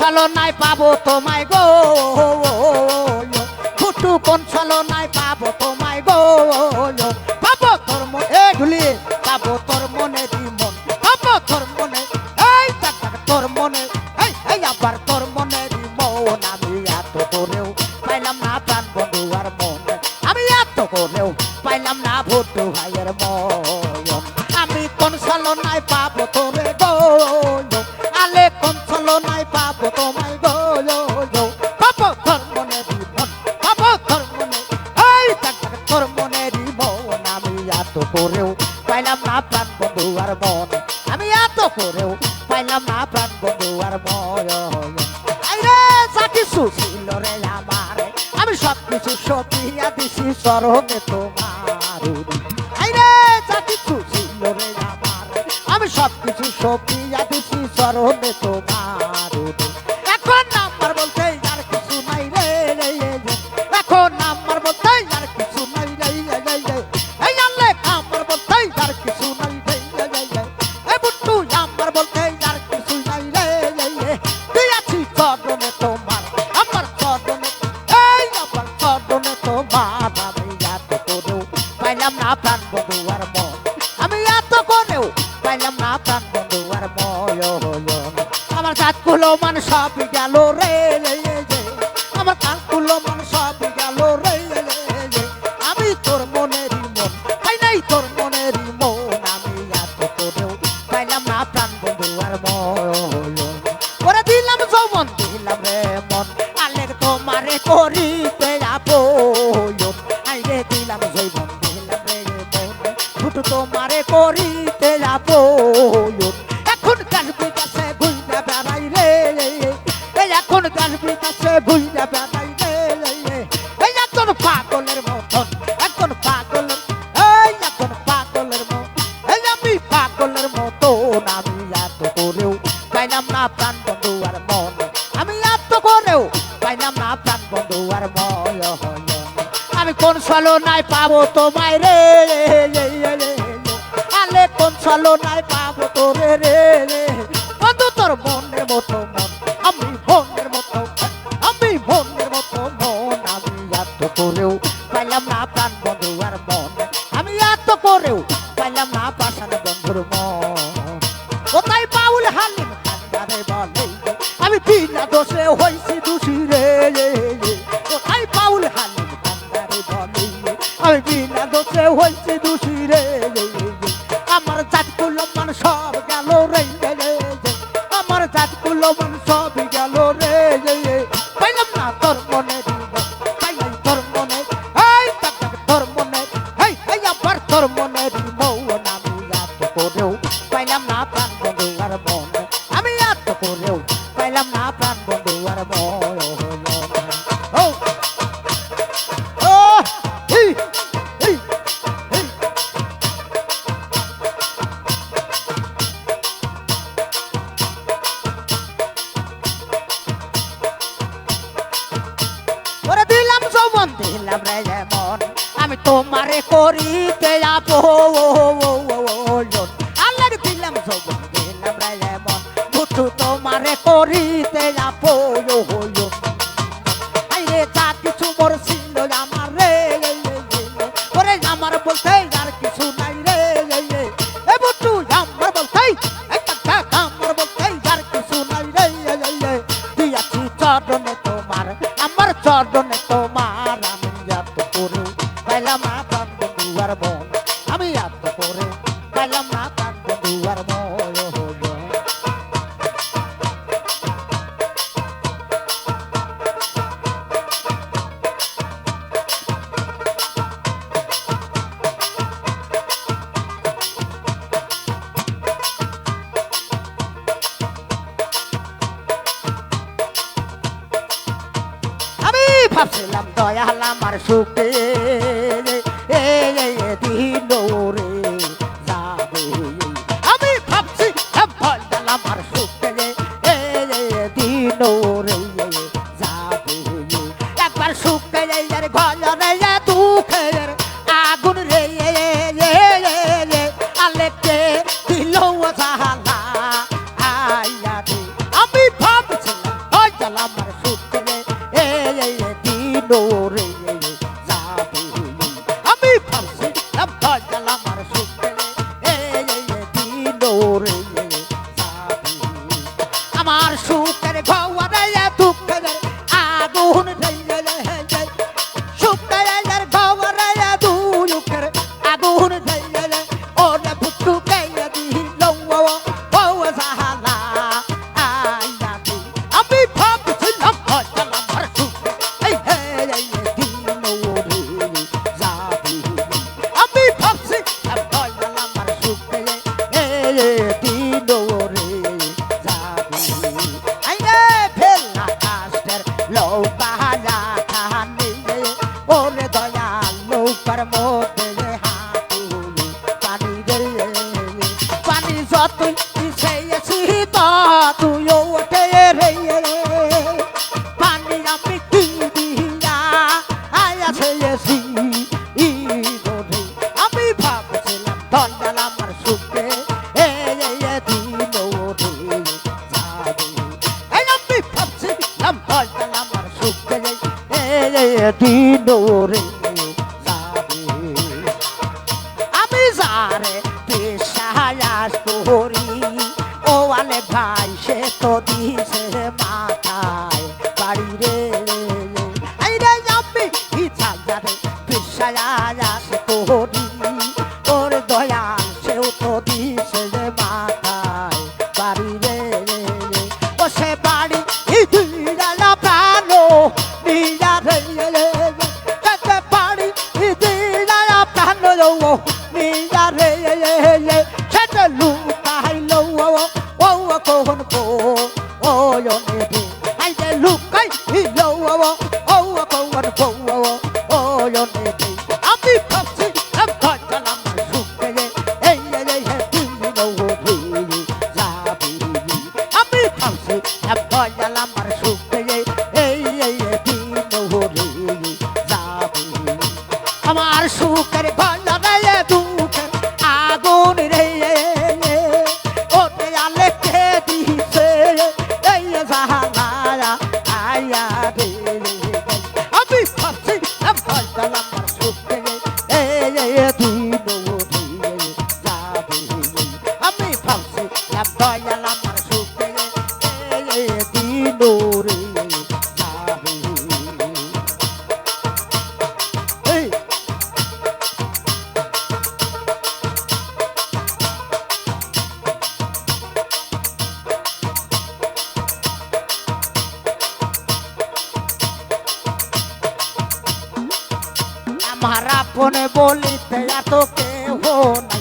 ছলনায় পাবো তোমায় গো, ফুটু কোন ছলনায় পাবো তোমায় গো, পাবো তোর মন এগুলি, পাবো তোর মনে মন, পাবো তোর মনে এই তোর মনে এই আবার তোর মনে মন। আমি এত করেও পাইলাম না প্রাণ বন্ধু আর মন, আমি এত করেও পাইলাম না ভুটু ভাইয়ের মন। আমি কোন ছলনায় পাবো তোরে গো, আলে কোন ছলনায় পাবো তোমায় গো, পাবো তোর মনে মন, পাবো তোর মনে এই তোর মনে মন। আমি এত করেও পাইলাম না প্রাণ বন্ধু আর মন, আমি এত করেও পাইলাম না প্রাণ বন্ধু আর মন। আইরে যা কিছু ছিল রে আমার, আমি সব কিছু সপিয়া দিছি চরণে তোমার। আইরে যা কিছু ছিল রে আমার, আমি সব কিছু সপিয়া দিছি চরণে তোমার। এখন নাম্বার বলতে আর কিছু নাই রে, এখন নাম্বার বলতে আর কিছু নাই রে, এই আনলে আমার বলতে আর কিছু নাই রে, এই বুট্টু আমার বলতে আর কিছু নাই রে, তুই আছি চরণে তোমার, আমার চরণে এই আমার চরণে তোমার। আমি এত করেও পাইলাম না প্রাণ বন্ধু আর মন, আমি এত করেও পাইলাম না প্রাণ বন্ধু আর মন। আমার কাঠগুলো মান সব গেল রে, আমার কাঠগুলো মান সব গেল রে, আমি তোর মনের মন পাই নাই তোর মনের মন। আমি এত করেও পাইলাম না প্রাণ বন্ধু আর মন, ওরে দিলাম যৌবন দিলাম রে মন, আলেক তোমারে করিতে আপন। আইরে দিলাম যৌবন দিলাম রে মন, ফুটু তোমারে করিতে আপন। এখন কাশবি কাছে ভুইনা বেড়াই রে, এখন কাশবি কাছে ভুইনা বেড়াই রে, এই একজন পাগলের মতন, একজন পাগলের এই একজন পাগলের মতন, এই আমি পাগলের মতন। আমি এত করেও পাইলাম না প্রাণ বন্ধু আর মন, আমি এত করেও পাইলাম না প্রাণ বন্ধু আর মন। আমি কোন ছলনায় পাবো তোমায় রে, আলে কোন ছলনায় পাবো তোরে রে, বন্ধু তোর মনের মতো মন, আমি মনের মতো, আমি মনের মতো মন। আমি এত করেও পাইলাম না প্রাণ বন্ধু আর মন, আমি এত করেও পাইলাম না পাশান বন্ধুর মন। কোথায় বাউল হালিম কান্দারে বলে আমি বিনা দোষে হইছি দোষী রে, কোথায় বাউল হালিম কান্দারে বলে আমি বিনা দোষে হইছি দোষী রে, আমার জাতগুলো মান সব গেল রে, আমার জাতগুলো মান সব গেল রে, পাইলাম না তোর মনে পাইলাই তোর মনে এই তোর মনে এই আবার তোর মনে মন। আমি এত করেও পাইলাম না প্রাণ বন্ধু আর মন, আমি এত করেও পাইলাম না প্রাণ বন্ধু আর মন। ও ও হি হি হি ওরে দিলাম যৌবন দিলাম রে মন, আমি তোমারে করিতে আপন। আল্লাহর দিলাম যৌবন দিলাম রে মন, ফুটু তোমারে করিতে আপন। আইরে যা কিছু মোর ছিল আমার রে, ওরে আমার বলতে আর কিছু নাই রে, এ বুটু আমার বলতে আমার বলতে আর কিছু নাই রে, তুই আছি চরণে তোমার, আমার চরণে তোমার। আমি এত করে পাইলাম না প্রাণ বন্ধু আর মন, আমি এত করে পাইলাম না প্রাণ বন্ধু আর মন। আমি ভাবছিলাম দয়াল আমার সুখে দিল রে যাবে, আমি ভাবছি দয়াল আমার সুখে দিল রে যাবে, একবার সুখে ঘরে দুঃখের আগুন রে, আলেকে দিল জ্বালা আইয়া রে। আমি ভাবছিলাম পেয়েছি রে আমি ভাবছিলাম দয়াল আমার সুখে দিন রে যাবে এই আমি ভাবছিলাম দয়াল আমার সুখে দিন রে যাবে আমি যারে বিশ্বাস করি ও অনেক ভাই সে তো দিছে মাথায় বাড়ি রে এই রে আমি যারে বিশ্বাস করি ওর দয়াল সেও তো দিছে মাথায় বাড়ি রে ও সে বাড়ি দিলা প্রাণ নিয়া রে বাড়ি দিলা প্রাণ নিয়া রে সেটা লুকাইল ও কোন ও নেবে আই যে লুকাইল ও কোন ও নেবে আমি ভাবছি দয়াল আমার সুখে এই দিন যাবি আমি ভাবছি দয়াল আমার সুখে এই দিন যাবি আমার সুখের ঘরে দুঃখের আগুন রে ওতে আলে কে দিছে এই জাহানারা আয়া রে আমি ভাবছি দয়াল আমার সুখে এই দিন যাবি আমি ভাবছি দয়াল আমার সুখে এই দিন রে যাবি এই আমার আপন বলিতে এত কেহ নাই